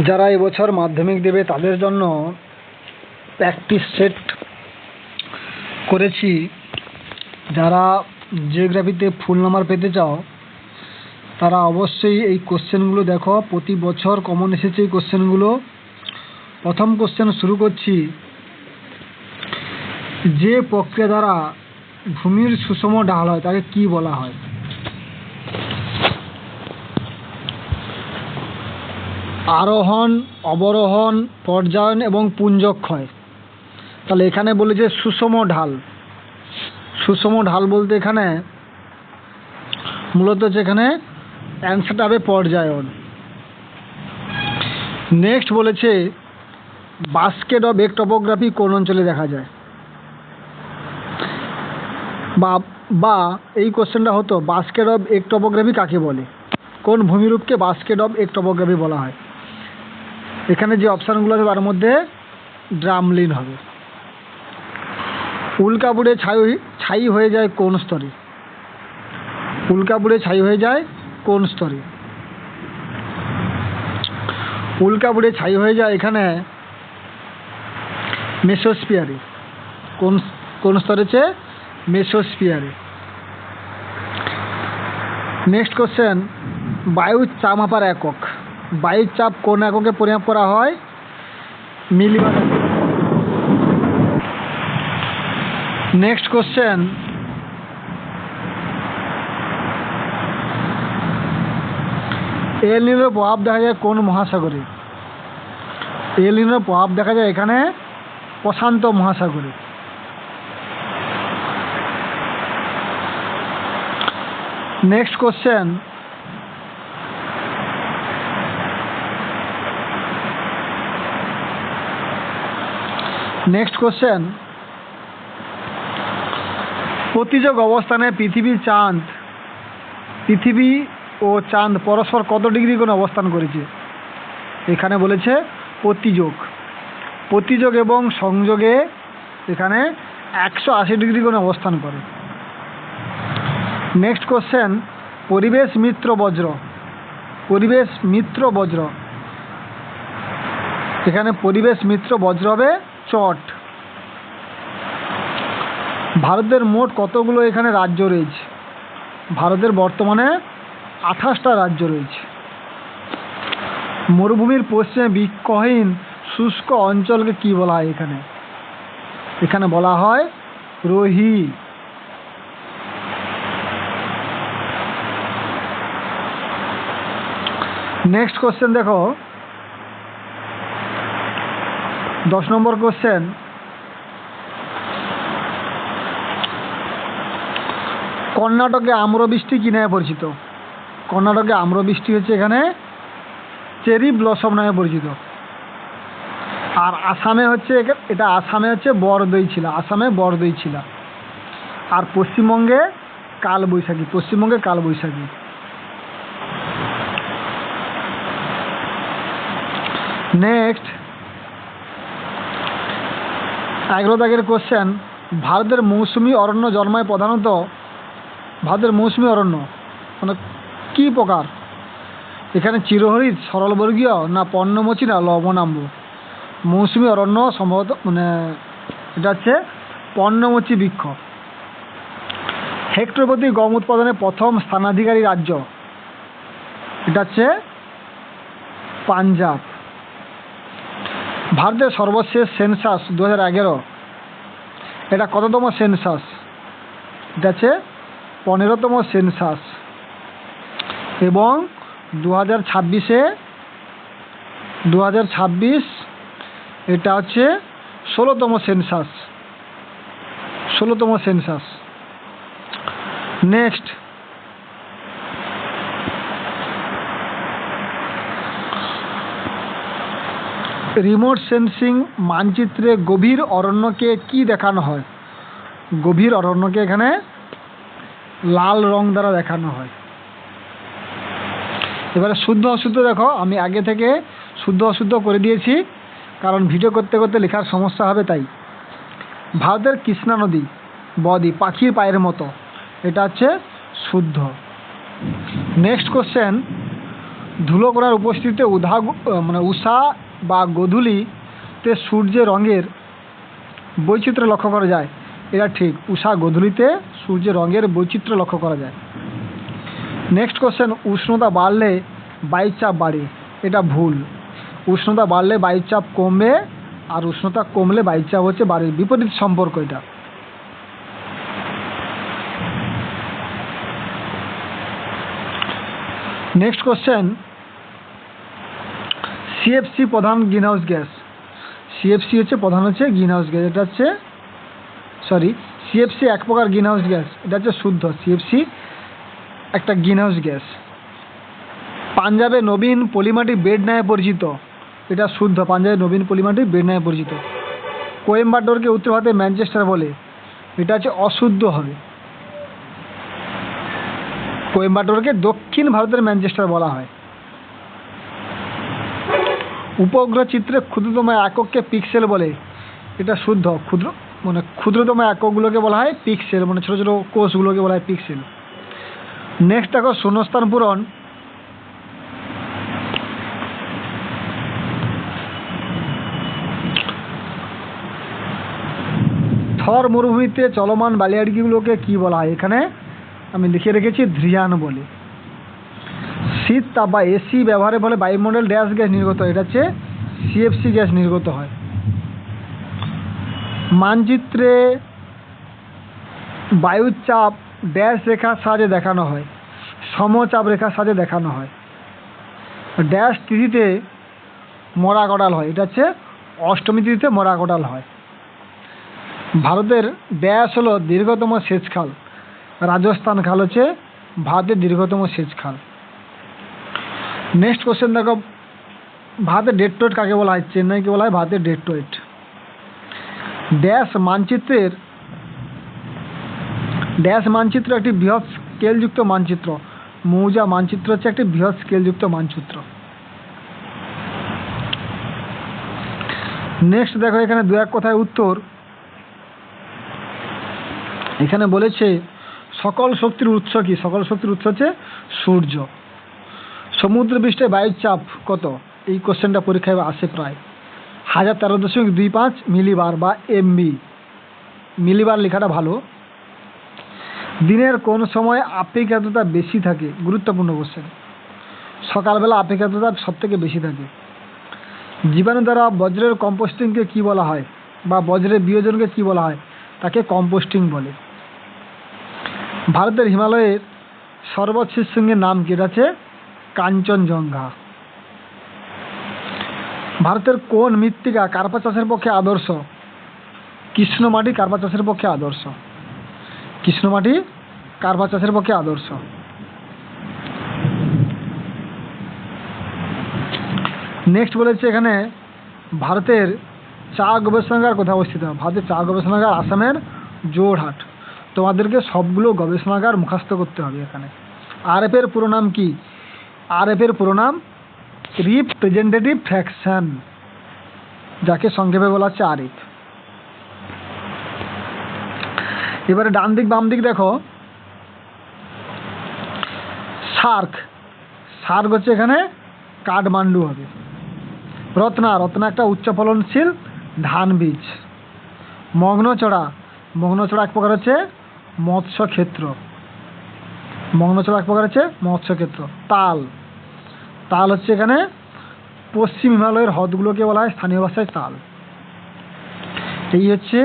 যারা এবছর মাধ্যমিক দেবে তাদের জন্য প্র্যাকটিস সেট করেছি। যারা জিওগ্রাফিতে ফুল নাম্বার পেতে চাও তারা অবশ্যই এই কোশ্চেনগুলো দেখো। প্রতি বছর কমন এসেছে এই কোশ্চেনগুলো। প্রথম কোশ্চেন শুরু করছি। যে প্রক্রিয়া দ্বারা ভূমির সুষম ঢাল হয় তাকে কি বলা হয়? আরোহণ, অবরোহণ, পর্যায়ন এবং পুঞ্জক্ষয়। তাহলে এখানে বলেছে সুষম ঢাল। সুষম ঢাল বলতে এখানে মূলত হচ্ছে এখানে অ্যান্সারটা হবে পর্যায়ন। নেক্সট বলেছে বাস্কেট অফ এগ টপোগ্রাফি কোন অঞ্চলে দেখা যায়? বা এই কোশ্চেনটা হতো বাস্কেট অফ এগ টপোগ্রাফি কাকে বলে? কোন ভূমিরূপকে বাস্কেট অফ এগ টপোগ্রাফি বলা হয়? এখানে যে অপশানগুলো আছে তার মধ্যে ড্রামলিন হবে। উল্কাপুড়ে ছাই হয়ে যায় কোন স্তরে? উল্কাপুড়ে ছাই হয়ে যায় কোন স্তরে? উল্কাপুড়ে ছাই হয়ে যায় এখানে মেসোস্ফিয়ারে। কোন স্তরে? মেসোস্ফিয়ারে। নেক্সট কোশ্চেন, বায়ুর চাপ মাপার একক। বায়ুর চাপ কোন এককে পরিমাপ করা হয়? মিলিবার। নেক্সট কোশ্চেন, এল নিনোর প্রভাব দেখা যায় কোন মহাসাগরে? এল নিনোর প্রভাব দেখা যায় এখানে প্রশান্ত মহাসাগরে। নেক্সট কোশ্চেন, প্রতিযোগ অবস্থানে পৃথিবী ও চাঁদ পরস্পর কত ডিগ্রি কোণে অবস্থান করেছে? এখানে বলেছে প্রতিযোগ এবং সংযোগে এখানে 180 ডিগ্রি কোণে অবস্থান করে। নেক্সট কোশ্চেন, পরিবেশ মিত্র বজ্র। এখানে পরিবেশ মিত্র বজ্র হবে চট। ভারতের মোট কতগুলো এখানে রাজ্য রয়েছে? ভারতের বর্তমানে 28টা রাজ্য রয়েছে। মরুভূমির পশ্চিমে বৃক্ষহীন শুষ্ক অঞ্চলকে কি বলা হয়? এখানে বলা হয় রোহি। নেক্সট কোশ্চেন দেখো, 10 নম্বর কোশ্চেন, কর্ণাটকে আম্রবৃষ্টি কি নামে পরিচিত? কর্ণাটকে আম্রবৃষ্টি হচ্ছে এখানে চেরি ব্লসম নামে পরিচিত। আর আসামে হচ্ছে বরদই ছিলা। আর পশ্চিমবঙ্গে কালবৈশাখী। নেক্সট 11 দাগের কোশ্চেন, ভারতের মৌসুমী অরণ্য জন্মায় প্রধানত। ভারতের মৌসুমী অরণ্য মানে কি প্রকার? এখানে চিরহরিৎ, সরলবর্গীয়, না পর্ণমোচী, না লবণাম্ব। মৌসুমী অরণ্য সম্ভবত এটা হচ্ছে পর্ণমোচী বৃক্ষ। হেক্টর প্রতি গম উৎপাদনে প্রথম স্থানাধিকারী রাজ্য? এটা হচ্ছে পাঞ্জাব। ভারতের সর্বশেষ সেন্সাস 2011, এটা কততম সেন্সাস? এটা হচ্ছে 15তম সেন্সাস। এবং 2026 এটা হচ্ছে 16তম সেন্সাস। নেক্সট, রিমোট সেন্সিং মানচিত্রে গভীর অরণ্যকে কি দেখানো হয়? গভীর অরণ্যকে এখানে লাল রং দ্বারা দেখানো হয়। এবারে শুদ্ধ অশুদ্ধ দেখো, আমি আগে থেকে শুদ্ধ অশুদ্ধ করে দিয়েছি কারণ ভিডিও করতে করতে লেখার সমস্যা হবে তাই। ভারতের কৃষ্ণা নদী বদ্বীপ পাখির পায়ের মতো, এটা হচ্ছে শুদ্ধ। নেক্সট কোশ্চেন, ধুলো কণার উপস্থিতিতে উষা বা গোধূলিতে সূর্যের রঙের বৈচিত্র্য লক্ষ্য করা যায়। এটা ঠিক, উষা গোধূলিতে সূর্যের রঙের বৈচিত্র্য লক্ষ্য করা যায়। নেক্সট কোশ্চেন, উষ্ণতা বাড়লে বায়ুর চাপ বাড়ে। এটা ভুল। উষ্ণতা বাড়লে বায়ুর চাপ কমবে, আর উষ্ণতা কমলে বায়ুর চাপ হচ্ছে বাড়ে, বিপরীত সম্পর্ক এটা। নেক্সট কোশ্চেন, সিএফসি প্রধান গ্রিনহাউস গ্যাস। সিএফসি হচ্ছে প্রধান গ্রিনহাউস গ্যাস। এটা হচ্ছে সিএফসি এক প্রকার গ্রিনহাউস গ্যাস, এটা হচ্ছে শুদ্ধ। সিএফসি একটা গ্রিনহাউস গ্যাস। পাঞ্জাবে নবীন পলিমাটি বেড নামে পরিচিত। এটা শুদ্ধ, পাঞ্জাবে নবীন পলিমাটি বেড নামে পরিচিত। কোয়েম্বাটোরকে উত্তর ভারতে ম্যানচেস্টার বলে। এটা হচ্ছে অশুদ্ধ হবে। কোয়েম্বাটোরকে দক্ষিণ ভারতের ম্যানচেস্টার বলা হয়। উপগ্রহ চিত্রে ক্ষুদ্রতম একককে পিক্সেল বলে। এটা শুদ্ধ। ক্ষুদ্রতম এককগুলোকে বলা হয় পিক্সেল, মানে ছোট ছোট কোষগুলোকে বলা হয় পিক্সেল। নেক্সট দেখো, শূন্যস্থান পূরণ। থর মরুভূমিতে চলমান বালিয়াড়িগুলোকে কি বলা হয়? এখানে আমি লিখে রেখেছি ধ্রিয়ান বলে। শীত তাপ বা এসি ব্যবহারের ফলে বায়ুমণ্ডল ড্যাশ গ্যাস নির্গত হয়। এটা হচ্ছে সিএফসি গ্যাস নির্গত হয়। মানচিত্রে বায়ুর চাপ ড্যাশ রেখার সাহায্যে দেখানো হয়, সমচাপ রেখার সাহায্যে দেখানো হয়। ড্যাশ তিথিতে মরা কটাল হয়। এটা হচ্ছে অষ্টমী তিথিতে মরা কটাল হয়। ভারতের ড্যাশ হলো দীর্ঘতম সেচ খাল। রাজস্থান খাল হচ্ছে ভারতের দীর্ঘতম সেচ খাল। নেক্সট কোশ্চেন দেখো, ভারতের ডেট্রয়েট কাকে বলা হয়? চেন্নাইকে বলা হয় ভারতের ডেট্রয়েট। ড্যাশ মানচিত্র একটি বৃহৎ স্কেলযুক্ত মানচিত্র। মৌজা মানচিত্র হচ্ছে একটি বৃহৎ স্কেলযুক্ত মানচিত্র। নেক্সট দেখো, এখানে দু এক কথায় উত্তর। এখানে বলেছে সকল শক্তির উৎস কি? সকল শক্তির উৎস হচ্ছে সূর্য। সমুদ্র পৃষ্ঠে বায়ুর চাপ কত? এই কোশ্চেনটা পরীক্ষায় আসে প্রায় 1013.25 মিলিবার বা এমবি। মিলিবার লেখাটা ভালো। দিনের কোন সময় আপেক্ষিক আর্দ্রতা বেশি থাকে? গুরুত্বপূর্ণ কোশ্চেন। সকালবেলা আপেক্ষিক আর্দ্রতা সব থেকে বেশি থাকে। জীবাণু দ্বারা বজ্রের কম্পোস্টিংকে কি বলা হয়, বা বজ্রের বিয়োজনকে কি বলা হয়? তাকে কম্পোস্টিং বলে। ভারতের হিমালয়ের সর্বোচ্চ শৃঙ্গের নাম কি? এটা হচ্ছে কাঞ্চনজঙ্ঘা। ভারতের কোন মৃত্তিকা কার্পা চাষের পক্ষে আদর্শ? কৃষ্ণমাটি কার্পা চাষের পক্ষে আদর্শ। কৃষ্ণমাটি কার্পা চাষের পক্ষে আদর্শ। নেক্সট বলেছে এখানে, ভারতের চা গবেষণাগার কোথায় অবস্থিত? ভারতের চা গবেষণাগার আসামের জোরহাট। তোমাদেরকে সবগুলো গবেষণাগার মুখস্থ করতে হবে এখানে। আরএফ এর পুরো নাম কি? আরএফ এর পুরো নাম রিপ্রেজেন্টেটিভ ফ্র্যাকশন, যাকে সংক্ষেপে বলা হচ্ছে আরএফ। এবারে ডান দিক বাম দিক দেখো। সার্ক হচ্ছে এখানে কাঠমান্ডু হবে। রত্না একটা উচ্চ ফলনশীল ধান বীজ। মগ্নচড়া এক প্রকার হচ্ছে মৎস্য ক্ষেত্র। তাল হচ্ছে এখানে পশ্চিম হিমালয়ের হ্রদগুলোকে বলা হয় স্থানীয় ভাষায় তাল। এই হচ্ছে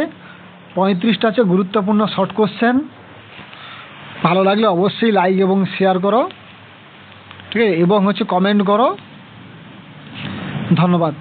35টা হচ্ছে গুরুত্বপূর্ণ শর্ট কোশ্চেন। ভালো লাগলে অবশ্যই লাইক এবং শেয়ার করো, ঠিক আছে, এবং কমেন্ট করো। ধন্যবাদ।